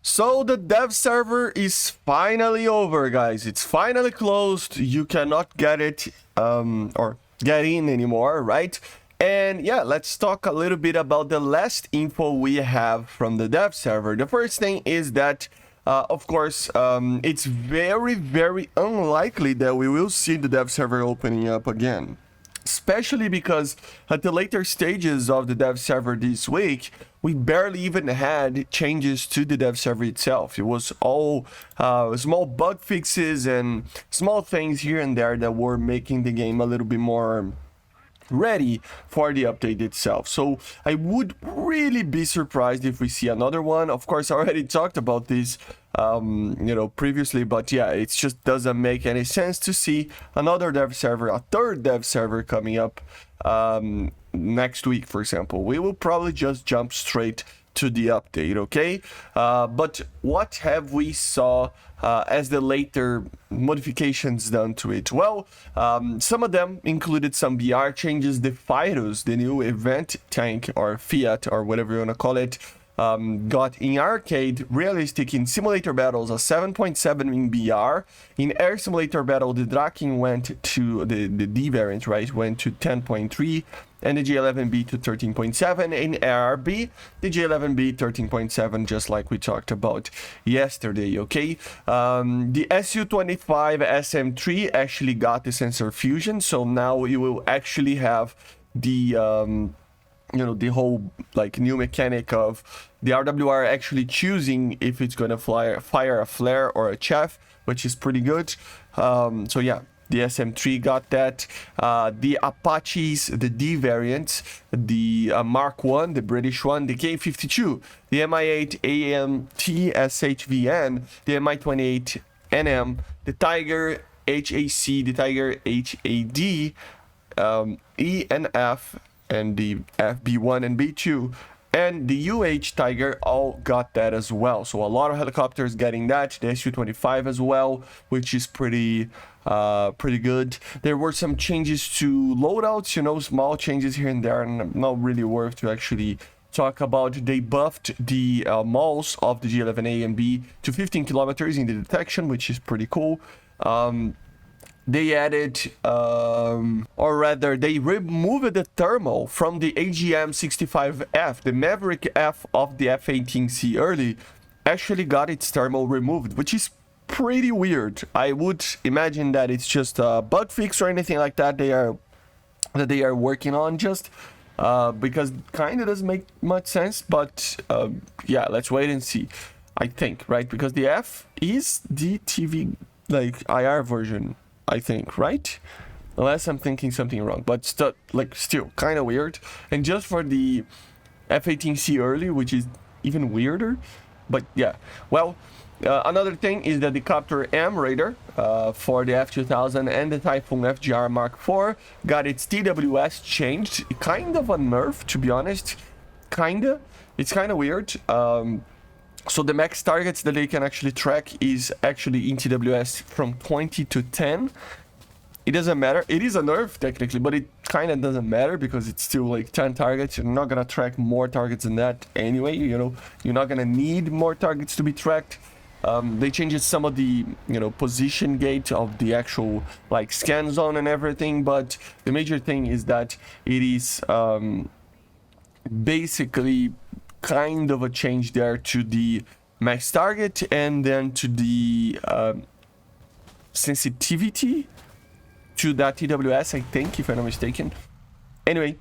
So the dev server is finally over, guys. It's finally closed. You cannot get it or get in anymore, right? And yeah, let's talk a little bit about the last info we have from the dev server. The first thing is that of course, it's very unlikely that we will see the dev server opening up again. Especially because at the later stages of the dev server this week, we barely even had changes to the dev server itself. It was all small bug fixes and small things here and there that were making the game a little bit more ready for the update itself. So I would really be surprised if we see another one. Of course, I already talked about this previously, but yeah, it just doesn't make any sense to see another dev server, a third dev server coming up next week, for example. We will probably just jump straight to the update, okay? But what have we saw as the later modifications done to it? Well, some of them included some VR changes. The Fighters, the new event tank or Fiat or whatever you want to call it, got in arcade realistic in simulator battles a 7.7 in BR. In air simulator battle, the Draken went to the D variant, right? Went to 10.3, and the J11B to 13.7. In ARB, the J11B 13.7, just like we talked about yesterday, okay? The SU25 SM3 actually got the sensor fusion, so now you will actually have the the whole like new mechanic of the RWR actually choosing if it's gonna fire a flare or a chaff, which is pretty good. So yeah, the SM3 got that. The Apaches, the D variant, the Mark 1, the British one, the K52, the Mi8 AMT SHVN, the Mi28 NM, the Tiger HAC, the Tiger HAD, E and F, and the FB1 and B2 and the UH Tiger all got that as well. So a lot of helicopters getting that, the Su-25 as well, which is pretty good. There were some changes to loadouts, small changes here and there, and not really worth to actually talk about. They buffed the mauls of the J11A and B to 15 kilometers in the detection, which is pretty cool. They added, or rather, they removed the thermal from the AGM-65F. The Maverick F of the F-18C early actually got its thermal removed, which is pretty weird. I would imagine that it's just a bug fix or anything like that they are working on, just because kind of doesn't make much sense. But yeah, let's wait and see. I think, right? Because the F is the TV like IR version, I think, right? Unless I'm thinking something wrong, but still kind of weird. And just for the F-18C early, which is even weirder. But yeah, well, another thing is that the Copter M Raider for the F2000 and the Typhoon FGR Mark IV got its TWS changed. Kind of a nerf, to be honest. It's kind of weird. So the max targets that they can actually track is actually in TWS from 20 to 10. It doesn't matter. It is a nerf technically, but it kind of doesn't matter because it's still like 10 targets. You're not going to track more targets than that anyway. You're not going to need more targets to be tracked. They changed some of the, position gate of the actual like scan zone and everything. But the major thing is that it is basically kind of a change there to the max target and then to the sensitivity to that TWS, I think, if I'm not mistaken. Anyway,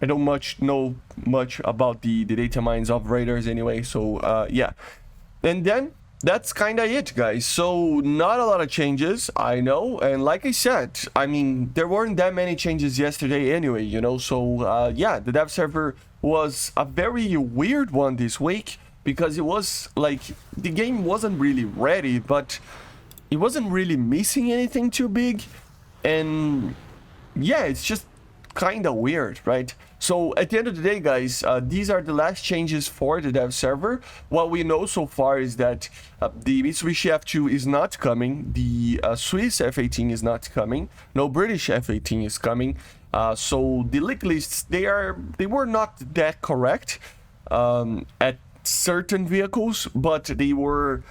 I don't know much about the data mines of Raiders anyway, so yeah. And then that's kind of it, guys. So not a lot of changes, I know, and like I said, I mean, there weren't that many changes yesterday anyway, so yeah, the dev server was a very weird one this week because it was like the game wasn't really ready, but it wasn't really missing anything too big. And yeah, it's just kind of weird, right? So at the end of the day, guys, these are the last changes for the dev server. What we know so far is that the Mitsubishi F2 is not coming, the Swiss F18 is not coming, no British F18 is coming. So the leak lists, they were not that correct at certain vehicles, but they were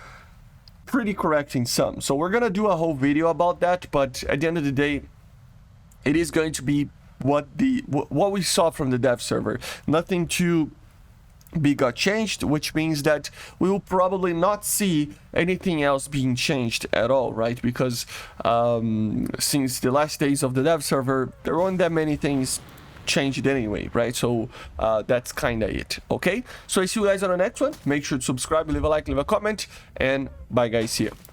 pretty correct in some. So we're gonna do a whole video about that, but at the end of the day, it is going to be what we saw from the dev server. Nothing too big got changed, which means that we will probably not see anything else being changed at all, right? Because since the last days of the dev server, there weren't that many things changed anyway, right? So that's kind of it. Okay, so I see you guys on the next one. Make sure to subscribe, leave a like, leave a comment, and bye guys, see ya.